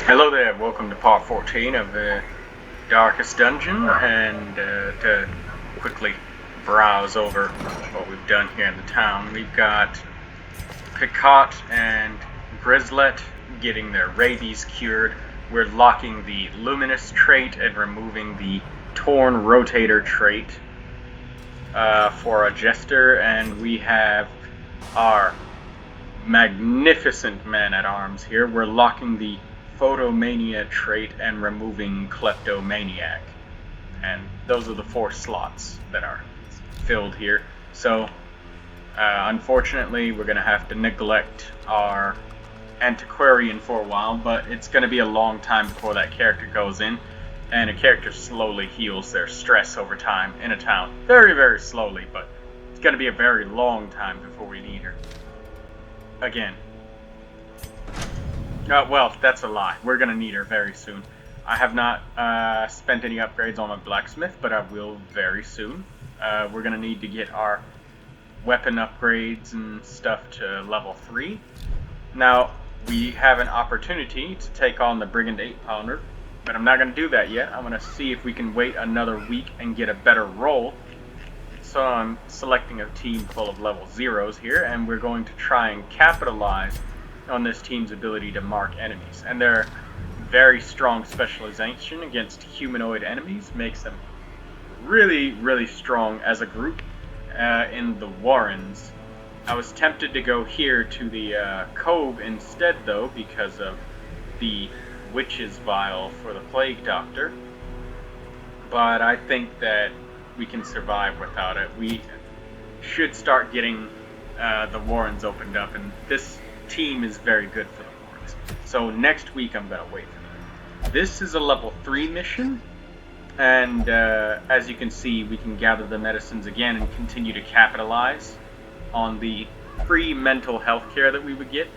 Hello there, welcome to part 14 of the Darkest Dungeon, and to quickly browse over what we've done here in the town. We've got Picot and Grizzlet getting their rabies cured. We're locking the Luminous trait and removing the Torn Rotator trait for a Jester, and we have our magnificent man-at-arms here. We're locking the Photomania trait and removing Kleptomaniac. And those are the 4 slots that are filled here. So, unfortunately, we're going to have to neglect our Antiquarian for a while, but it's going to be a long time before that character goes in. And a character slowly heals their stress over time in a town. Very, very slowly, but it's going to be a very long time before we need her. Again. Well, that's a lie. We're going to need her very soon. I have not spent any upgrades on my blacksmith, but I will very soon. We're going to need to get our weapon upgrades and stuff to level 3. Now, we have an opportunity to take on the Brigand 8-pounder, but I'm not going to do that yet. I'm going to see if we can wait another week and get a better roll. So I'm selecting a team full of level 0s here, and we're going to try and capitalize on this team's ability to mark enemies. And their very strong specialization against humanoid enemies makes them really, really strong as a group in the Warrens. I was tempted to go here to the Cove instead, though, because of the Witch's Vial for the Plague Doctor. But I think that we can survive without it. We should start getting the Warrens opened up, and this team is very good for the Warrens. So next week I'm going to wait for them. This is a level 3 mission, and as you can see, we can gather the medicines again and continue to capitalize on the free mental health care that we would get.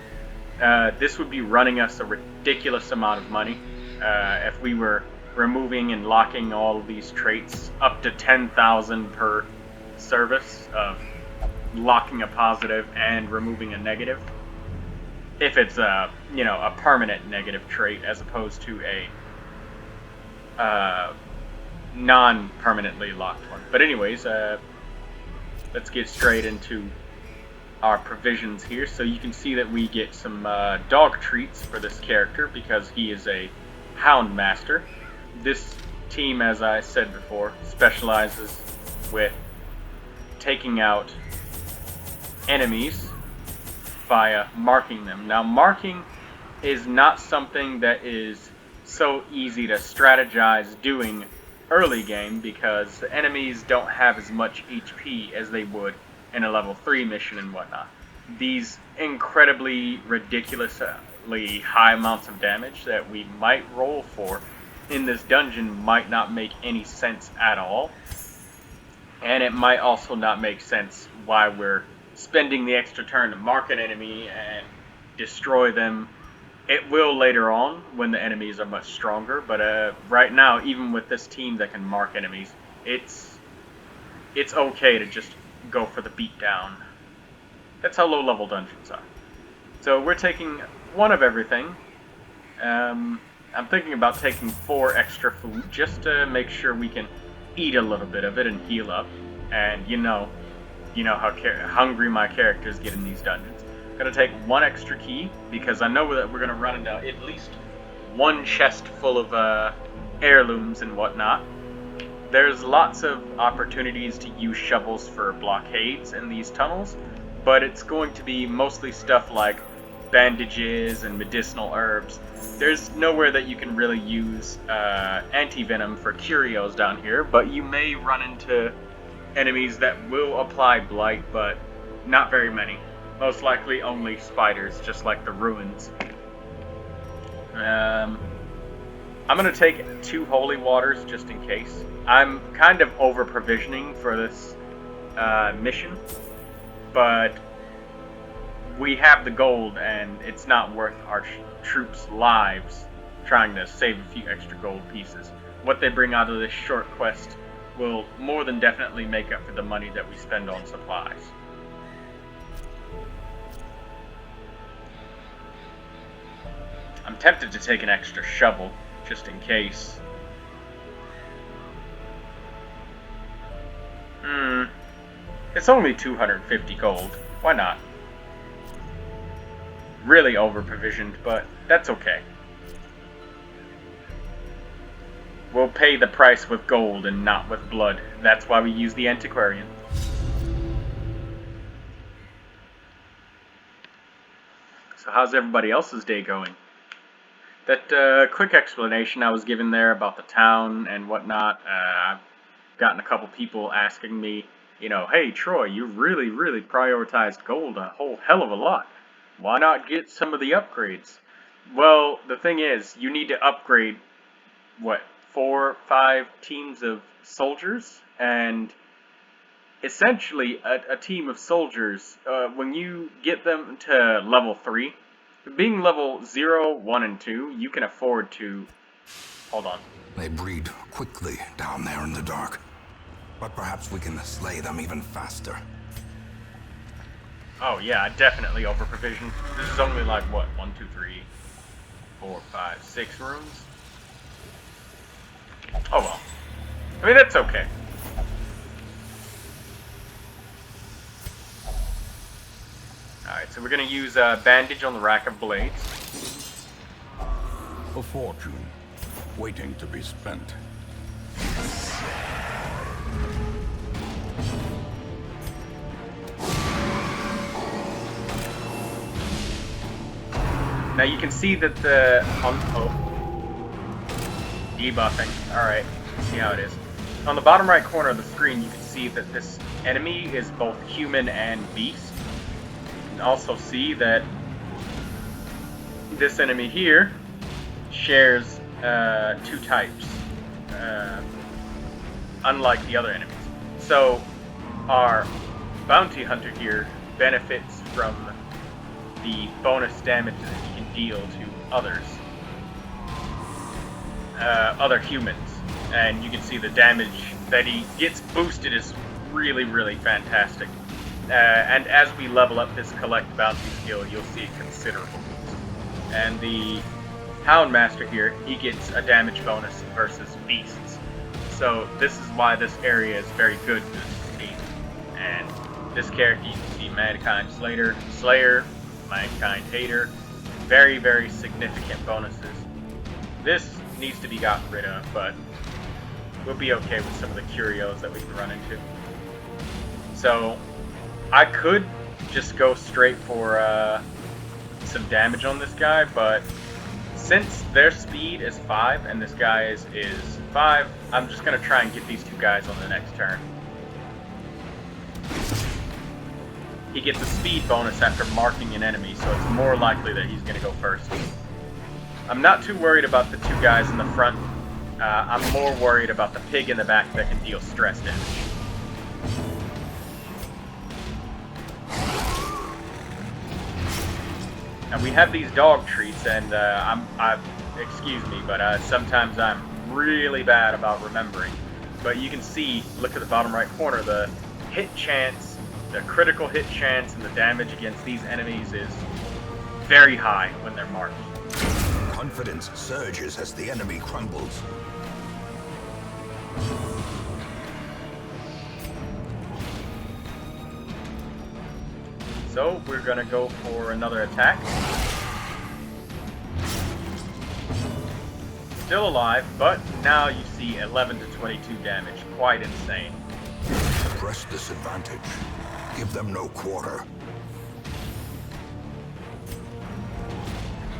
This would be running us a ridiculous amount of money if we were removing and locking all of these traits, up to 10,000 per service of locking a positive and removing a negative. If it's a permanent negative trait as opposed to a non-permanently locked one. But anyways, let's get straight into our provisions here. So you can see that we get some dog treats for this character because he is a Hound Master. This team, as I said before, specializes with taking out enemies via marking them. Now, marking is not something that is so easy to strategize doing early game because the enemies don't have as much HP as they would in a level 3 mission and whatnot. These incredibly ridiculously high amounts of damage that we might roll for in this dungeon might not make any sense at all, and it might also not make sense why we're spending the extra turn to mark an enemy and destroy them. It will later on when the enemies are much stronger, but right now, even with this team that can mark enemies, it's okay to just go for the beatdown. That's how low level dungeons are. So we're taking one of everything. I'm thinking about taking 4 extra food just to make sure we can eat a little bit of it and heal up. And you know how hungry my characters get in these dungeons. I'm gonna take 1 extra key because I know that we're gonna run into at least 1 chest full of heirlooms and whatnot. There's lots of opportunities to use shovels for blockades in these tunnels, but it's going to be mostly stuff like bandages and medicinal herbs. There's nowhere that you can really use anti-venom for curios down here, but you may run into enemies that will apply blight, but not very many. Most likely only spiders, just like the ruins. I'm going to take 2 holy waters just in case. I'm kind of over-provisioning for this mission, but we have the gold, and it's not worth our troops' lives trying to save a few extra gold pieces. What they bring out of this short quest will more than definitely make up for the money that we spend on supplies. I'm tempted to take an extra shovel, just in case. It's only 250 gold. Why not? Really over-provisioned, but that's okay. We'll pay the price with gold and not with blood. That's why we use the antiquarian. So how's everybody else's day going? That quick explanation I was given there about the town and whatnot, I've gotten a couple people asking me, you know, hey Troy, you really prioritized gold a whole hell of a lot. Why not get some of the upgrades? Well, the thing is, you need to upgrade, what, 4 or 5 teams of soldiers? And essentially, a team of soldiers, when you get them to level 3, being level 0, 1, and 2, you can afford to... Hold on. They breed quickly down there in the dark. But perhaps we can slay them even faster. Oh yeah, definitely over-provisioned. This is only like, what, 1, 2, 3, 4, 5, 6 rooms? Oh well. I mean, that's okay. Alright, so we're gonna use bandage on the rack of blades. A fortune, waiting to be spent. Now you can see that the... debuffing. Alright, see how it is. On the bottom right corner of the screen, you can see that this enemy is both human and beast. You can also see that this enemy here shares 2 types, unlike the other enemies. So our bounty hunter here benefits from the bonus damage that he can deal to others, other humans, and you can see the damage that he gets boosted is really fantastic. And as we level up this collect bounty skill, you'll see a considerable boost. And the Houndmaster here, he gets a damage bonus versus beasts. So this is why this area is very good for this team. And this character, you can see Mankind Slayer, Mankind Hater, very significant bonuses. This needs to be gotten rid of, but we'll be okay with some of the curios that we can run into. So I could just go straight for some damage on this guy, but since their speed is 5 and this guy's is 5, I'm just going to try and get these 2 guys on the next turn. He gets a speed bonus after marking an enemy, so it's more likely that he's going to go first. I'm not too worried about the 2 guys in the front. I'm more worried about the pig in the back that can deal stress damage. Now we have these dog treats, and excuse me, but sometimes I'm really bad about remembering. But you can see, look at the bottom right corner, the hit chance, the critical hit chance, and the damage against these enemies is very high when they're marked. Confidence surges as the enemy crumbles. So we're gonna go for another attack. Still alive, but now you see 11 to 22 damage. Quite insane. Press this advantage. Give them no quarter.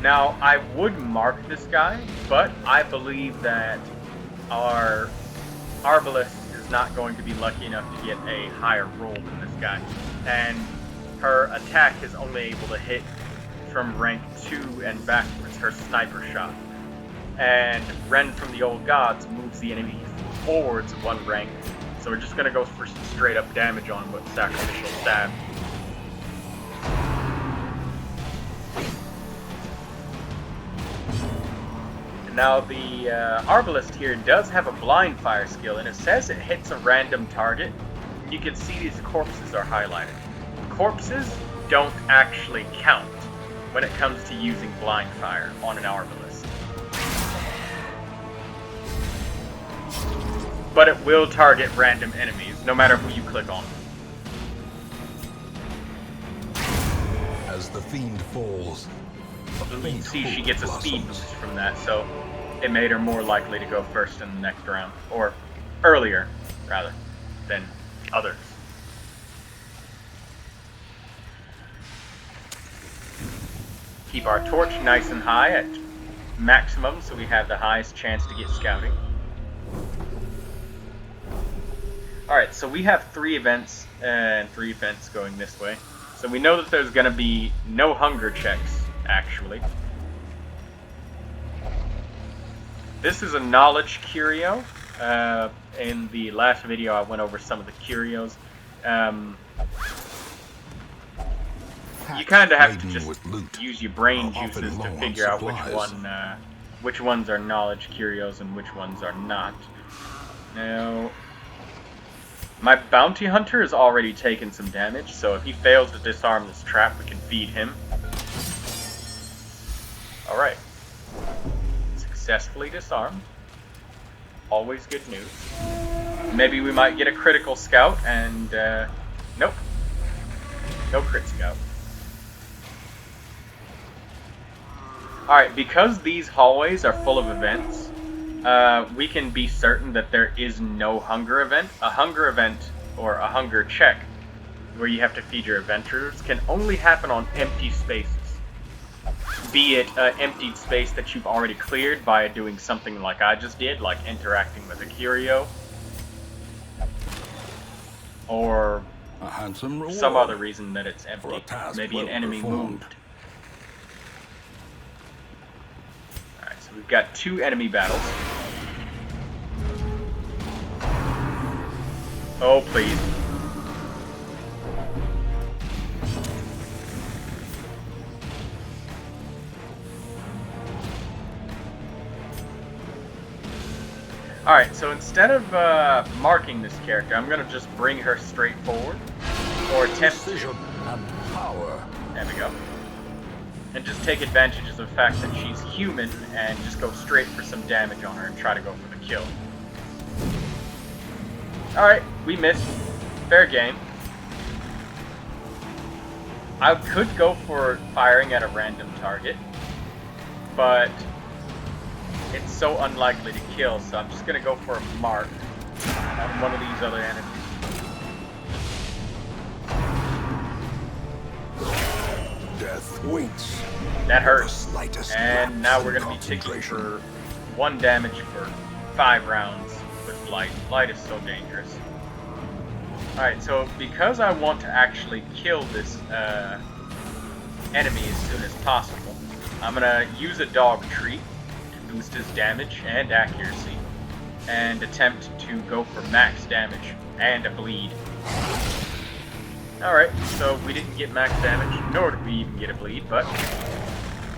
Now, I would mark this guy, but I believe that our Arbalest is not going to be lucky enough to get a higher roll than this guy. And her attack is only able to hit from rank 2 and backwards, her sniper shot. And Ren from the Old Gods moves the enemy forwards 1 rank. So we're just going to go for some straight up damage on with Sacrificial Stab. Now the Arbalest here does have a blind fire skill, and it says it hits a random target. You can see these corpses are highlighted. Corpses don't actually count. when it comes to using blind fire on an arbalist. But it will target random enemies, no matter who you click on. As the fiend falls, You can see she gets a speed boost from that, so it made her more likely to go first in the next round. Or earlier, rather, than others. Keep our torch nice and high at maximum so we have the highest chance to get scouting. Alright, so we have 3 events, and 3 events going this way. So we know that there's going to be no hunger checks, actually. This is a knowledge curio. In the last video I went over some of the curios. You kind of have to just use your brain juices to figure out which ones are knowledge curios and which ones are not. Now, my bounty hunter has already taken some damage, so if he fails to disarm this trap, we can feed him. Alright. Successfully disarmed. Always good news. Maybe we might get a critical scout, and, nope. No crit scout. Alright, because these hallways are full of events, we can be certain that there is no hunger event. A hunger event, or a hunger check, where you have to feed your adventurers, can only happen on empty spaces. Be it an emptied space that you've already cleared by doing something like I just did, like interacting with a curio, or a handsome reward, some other reason that it's empty. Maybe an enemy performed. moved. Alright, so we've got 2 enemy battles. Oh, please. Alright, so instead of marking this character, I'm going to just bring her straight forward. Or attempt to. And power. There we go. And just take advantage of the fact that she's human and just go straight for some damage on her and try to go for the kill. Alright, we missed. Fair game. I could go for firing at a random target, but it's so unlikely to kill, so I'm just going to go for a mark on one of these other enemies. Death waits. That hurts. And now we're going to be ticking for 1 damage for 5 rounds with Blight. Blight is so dangerous. Alright, so because I want to actually kill this enemy as soon as possible, I'm going to use a dog treat to boost his damage and accuracy, and attempt to go for max damage and a bleed. Alright, so we didn't get max damage, nor did we even get a bleed, but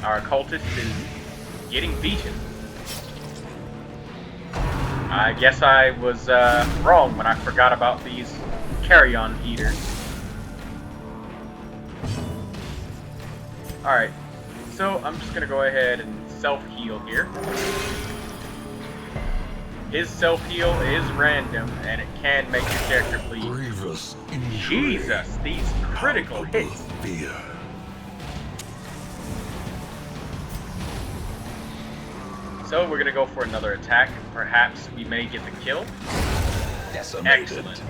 our cultist is getting beaten. I guess I was wrong when I forgot about these carry-on eaters. Alright, so I'm just gonna go ahead and self-heal here. His self-heal is random, and it can make your character bleed. Grievous injury. Jesus, these critical hits. Fear. So we're gonna go for another attack. Perhaps we may get the kill. Decimated. Excellent.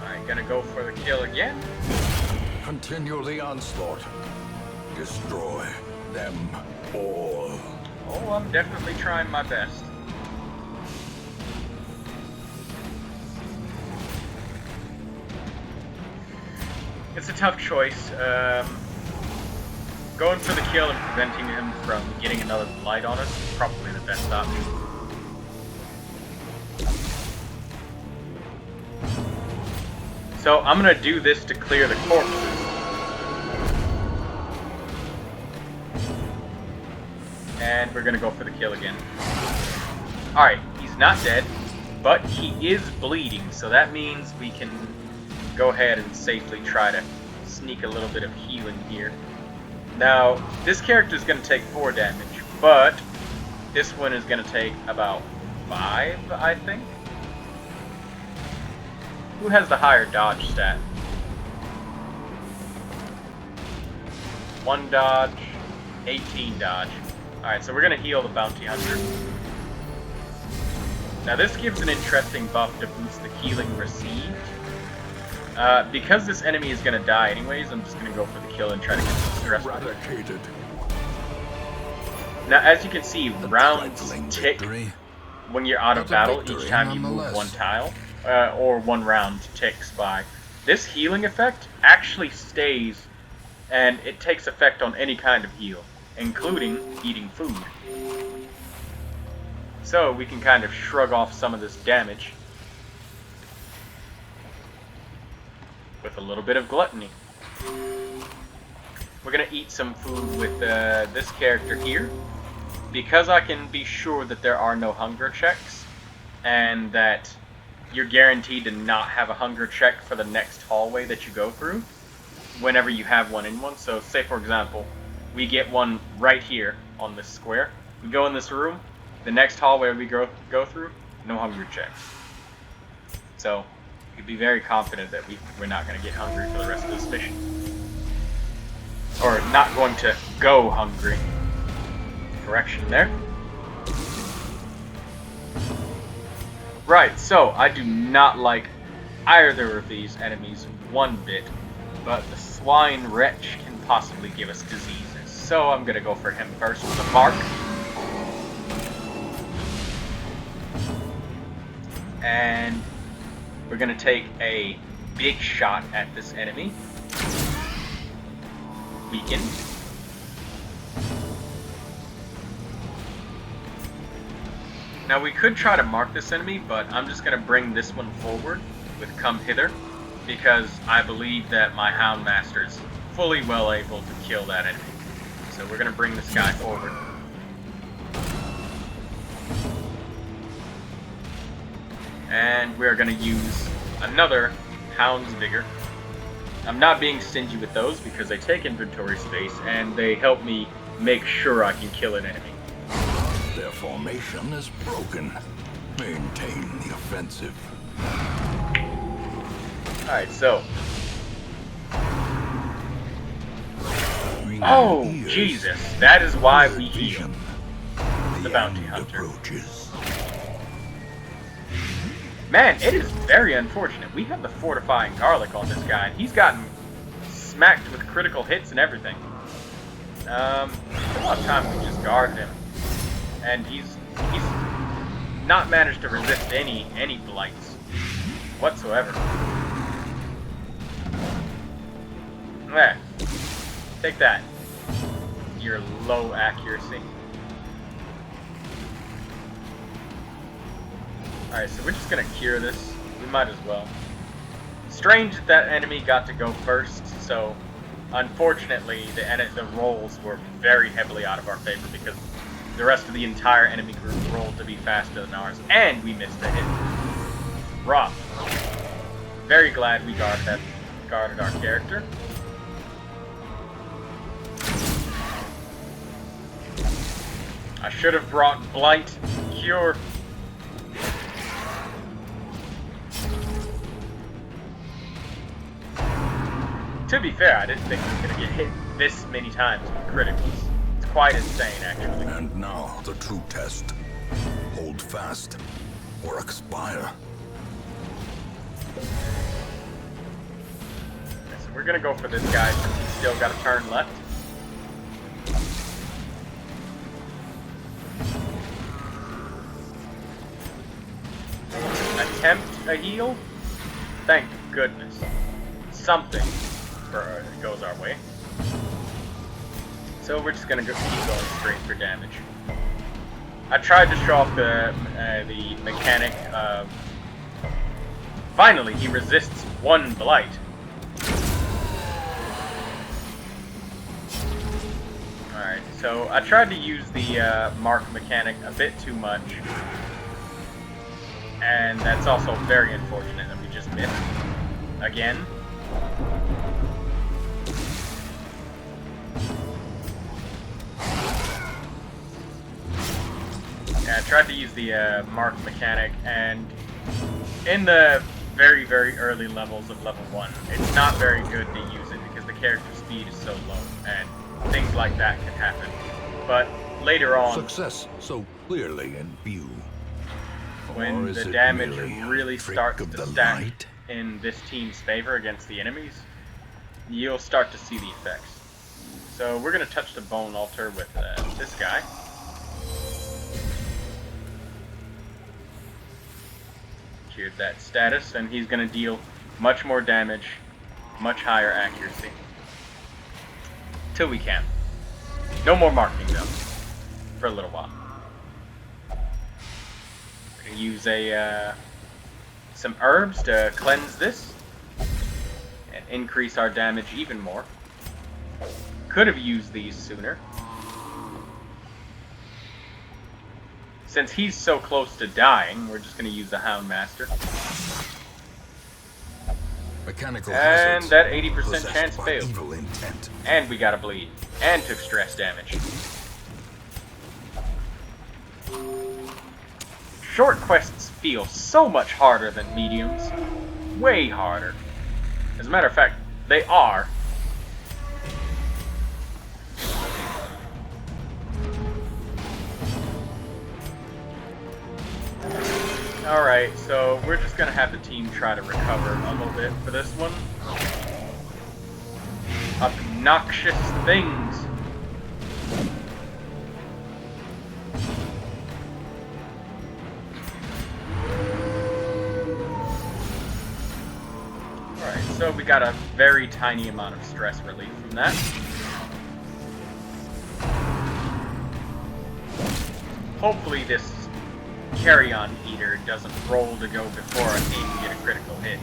Alright, gonna go for the kill again. Continue the onslaught. Destroy them all. Oh, I'm definitely trying my best. It's a tough choice. Going for the kill and preventing him from getting another blight on us is probably the best option. So I'm gonna do this to clear the corpses. And we're gonna go for the kill again. Alright, he's not dead, but he is bleeding, so that means we can go ahead and safely try to sneak a little bit of healing here. Now, this character is going to take 4 damage, but this one is going to take about 5, I think. Who has the higher dodge stat? 1 dodge, 18 dodge. Alright, so we're going to heal the bounty hunter. Now this gives an interesting buff to boost the healing received. Because this enemy is going to die anyways, I'm just going to go for the kill and try to get some stress. Now as you can see, rounds tick when you're out of battle each time you move 1 tile. Or 1 round ticks by. This healing effect actually stays, and it takes effect on any kind of heal, including eating food. So we can kind of shrug off some of this damage with a little bit of gluttony. We're going to eat some food with this character here, because I can be sure that there are no hunger checks, and that you're guaranteed to not have a hunger check for the next hallway that you go through whenever you have one in one. So say for example, we get one right here on this square. We go in this room, the next hallway we go through, no hunger checks. So you can be very confident that we're not going to get hungry for the rest of this mission. Or not going to go hungry. Correction there. Right, so I do not like either of these enemies one bit, but the swine wretch can possibly give us diseases. So I'm gonna go for him first with the mark. And we're gonna take a big shot at this enemy. Weaken. Now we could try to mark this enemy, but I'm just going to bring this one forward with Come Hither, because I believe that my Houndmaster is fully well able to kill that enemy. So we're going to bring this guy forward. And we're going to use another Hound's Vigor. I'm not being stingy with those because they take inventory space and they help me make sure I can kill an enemy. Their formation is broken. Maintain the offensive. Alright, so. Oh, Jesus. That is why we heal the bounty hunter. Man, it is very unfortunate. We have the fortifying garlic on this guy, and he's gotten smacked with critical hits and everything. A lot of times we just guard him. And he's not managed to resist any blights whatsoever. There. Take that. Your low accuracy. Alright, so we're just gonna cure this. We might as well. Strange that enemy got to go first, so unfortunately the rolls were very heavily out of our favor because the rest of the entire enemy group rolled to be faster than ours, and we missed a hit. Rough. Very glad we guarded our character. I should have brought Blight, Cure. To be fair, I didn't think we were going to get hit this many times with criticals. It's quite insane, actually. And now, the true test. Hold fast, or expire. So we're going to go for this guy since he's still got a turn left. Attempt a heal? Thank goodness. Something goes our way. So we're just gonna keep going straight for damage. I tried to show off the mechanic of... Finally, he resists 1 blight. Alright, so I tried to use the mark mechanic a bit too much. And that's also very unfortunate that we just missed. Again. Yeah, I tried to use the mark mechanic, and in the very, very early levels of level 1, it's not very good to use it because the character speed is so low, and things like that can happen. But later on, Success so clearly in view. when the damage really starts to stack in this team's favor against the enemies, you'll start to see the effects. So we're going to touch the bone altar with this guy. Cheered that status, and he's going to deal much more damage, much higher accuracy. Till we can. No more marking though, for a little while. We're going to use some herbs to cleanse this and increase our damage even more. Could have used these sooner. Since he's so close to dying, we're just going to use the Houndmaster. Mechanical And hazards that 80% possessed chance by failed. evil intent. And we got a bleed. And took stress damage. Short quests feel so much harder than mediums. Way harder. As a matter of fact, they are. Alright, so we're just gonna have the team try to recover a little bit for this one. Obnoxious things. Alright, so we got a very tiny amount of stress relief from that. Hopefully this carry-on eater doesn't roll to go before our team can get a critical hit.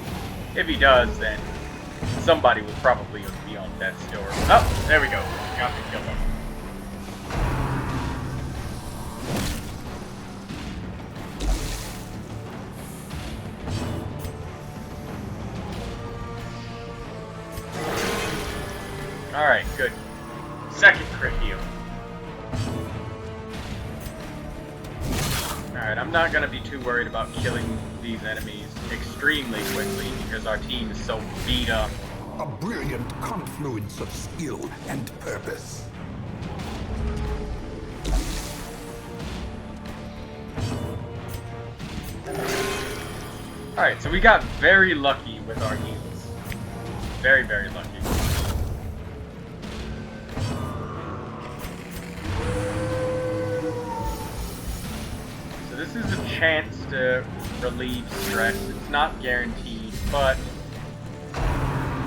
If he does, then somebody will probably be on death's door. Oh, there we go. Got to kill him. Alright, good. Second crit heal. Alright, I'm not going to be too worried about killing these enemies extremely quickly because our team is so beat up. A brilliant confluence of skill and purpose. Alright, so we got very lucky with our heals. Very, very lucky. So this is a chance to relieve stress. It's not guaranteed, but,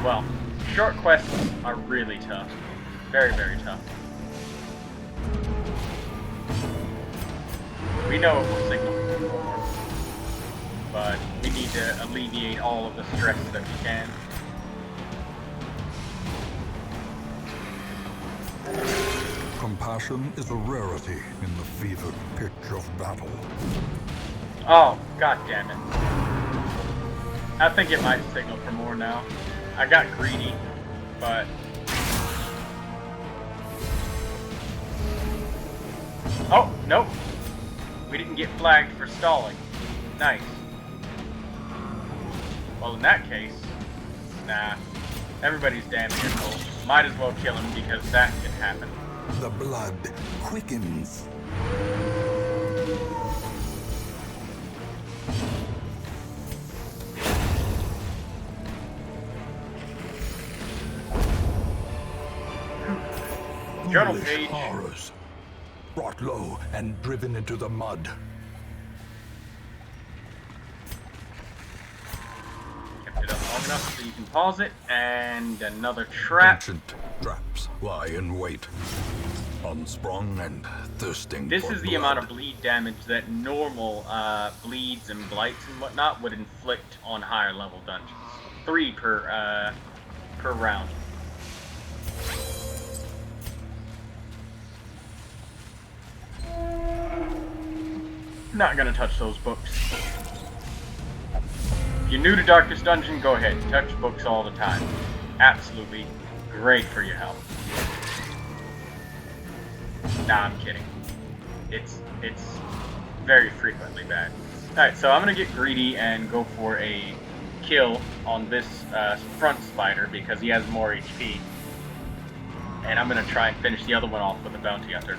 well, short quests are really tough. Very, very tough. We know it will signal more, but we need to alleviate all of the stress that we can. Compassion is a rarity in the fevered pitch of battle. Oh, god damn it. I think it might signal for more now. I got greedy, but... Oh, nope. We didn't get flagged for stalling. Nice. Well, in that case, nah. Everybody's damn near full. Might as well kill him because that can happen. The blood quickens. Journal Foolish page. horrors, brought low and driven into the mud. Kept it up long enough so you can pause it, and another trap. Ancient traps lie in wait, unsprung and thirsting. This for is the blood. amount of bleed damage that normal bleeds and blights and whatnot would inflict on higher level dungeons. 3 per round. Not gonna touch those books. If you're new to Darkest Dungeon, go ahead. Touch books all the time. Absolutely great for your health. Nah, I'm kidding. It's very frequently bad. Alright, so I'm gonna get greedy and go for a kill on this front spider because he has more HP. And I'm gonna try and finish the other one off with a bounty hunter.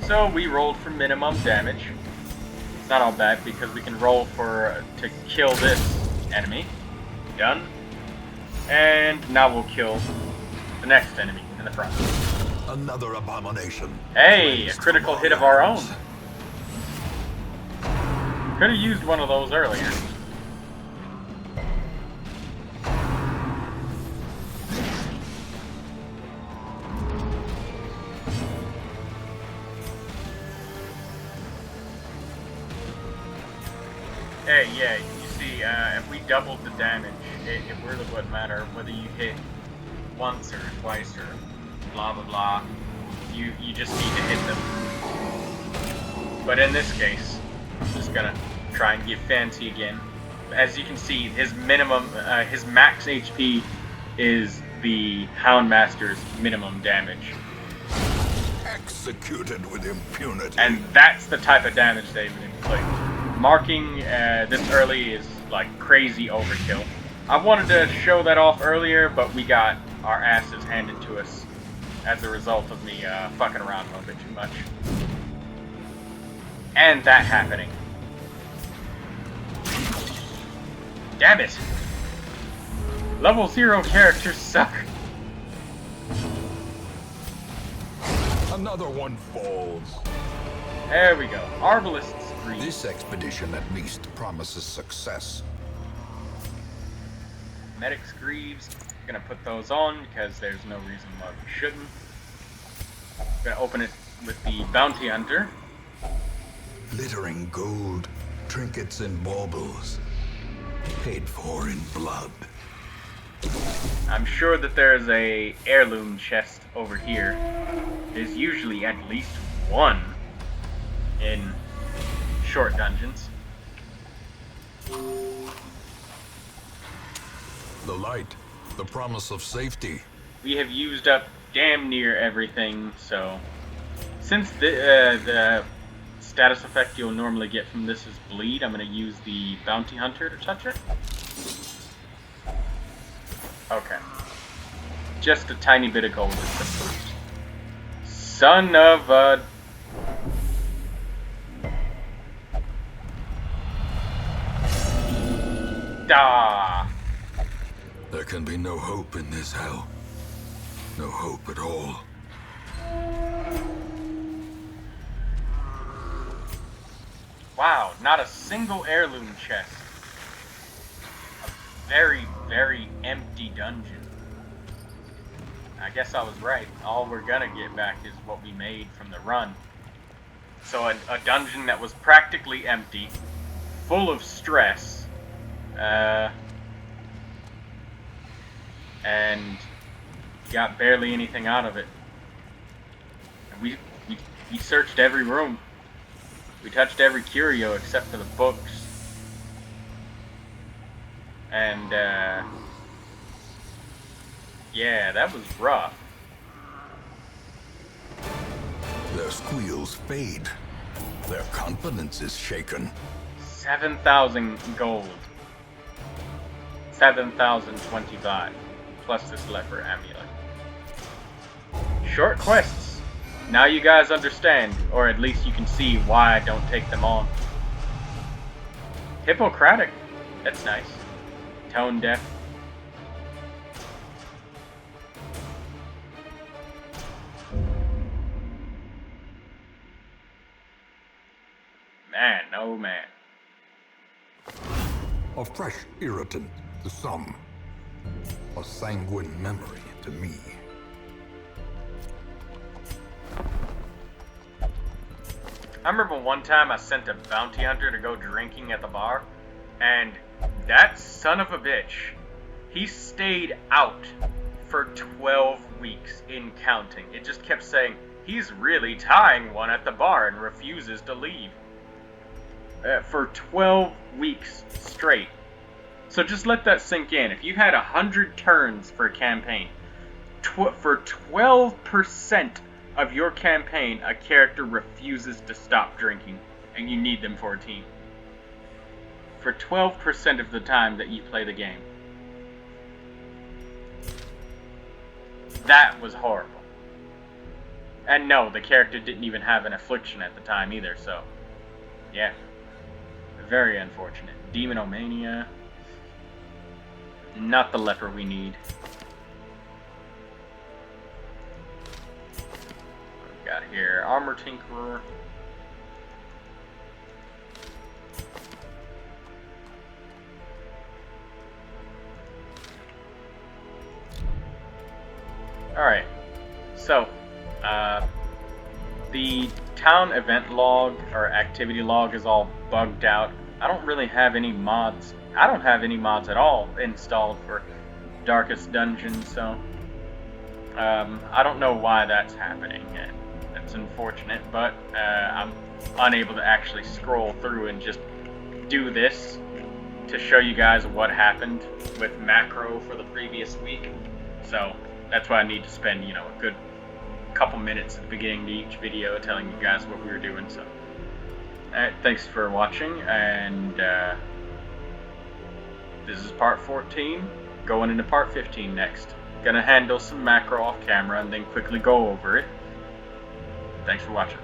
So we rolled for minimum damage. It's not all bad because we can roll to kill this enemy. Done. And now we'll kill the next enemy in the front. Another abomination. Hey, a critical hit of our own. Could have used one of those earlier. Hey, yeah, you see, if we doubled the damage, it really wouldn't matter whether you hit once or twice or blah blah blah. You just need to hit them. But in this case, I'm just gonna try and get fancy again. As you can see, his minimum, his max HP is the Houndmaster's minimum damage. Executed with impunity. And that's the type of damage they've inflicted. Marking this early is like crazy overkill. I wanted to show that off earlier, but we got our asses handed to us as a result of me fucking around a little bit too much. And that happening. Damn it! Level 0 characters suck. Another one falls. There we go. Arbalist's Greed. This expedition at least promises success. Medic's Greaves. Gonna put those on because there's no reason why we shouldn't. Gonna open it with the Bounty Hunter. Glittering gold, trinkets and baubles, paid for in blood. I'm sure that there's a heirloom chest over here. There's usually at least one in short dungeons. The light, the promise of safety. We have used up damn near everything, so since the status effect you'll normally get from this is bleed, I'm going to use the Bounty Hunter to touch it. Okay. Just a tiny bit of gold is the first. Son of a... Da! There can be no hope in this hell. No hope at all. Wow, not a single heirloom chest. A very, very empty dungeon. I guess I was right. All we're gonna get back is what we made from the run. So a dungeon that was practically empty, full of stress, and got barely anything out of it. We searched every room. We touched every curio except for the books. And, yeah, that was rough. Their squeals fade. Their confidence is shaken. 7,000 gold. 7,025. Plus this leper amulet. Short quests. Now you guys understand, or at least you can see why I don't take them on. Hippocratic. That's nice. Tone deaf. Man, oh man. A fresh irritant to some. A sanguine memory to me. I remember one time I sent a bounty hunter to go drinking at the bar, and that son of a bitch, he stayed out for 12 weeks in counting. It just kept saying, he's really tying one at the bar and refuses to leave. for 12 weeks straight. So just let that sink in. If you had 100 turns for a campaign, for 12% of your campaign, a character refuses to stop drinking, and you need them for a team. For 12% of the time that you play the game. That was horrible. And no, the character didn't even have an affliction at the time either, so... yeah. Very unfortunate. Demonomania. Not the leper we need. What we got here? Armor Tinkerer. Alright, so, the town event log, or activity log, is all bugged out. I don't really have any mods. I don't have any mods at all installed for Darkest Dungeon, so, I don't know why that's happening. That's unfortunate, but, I'm unable to actually scroll through and just do this to show you guys what happened with macro for the previous week, so... that's why I need to spend, you know, a good couple minutes at the beginning of each video telling you guys what we were doing. So, alright, thanks for watching, and this is part 14, going into part 15 next. Gonna handle some macro off camera and then quickly go over it. Thanks for watching.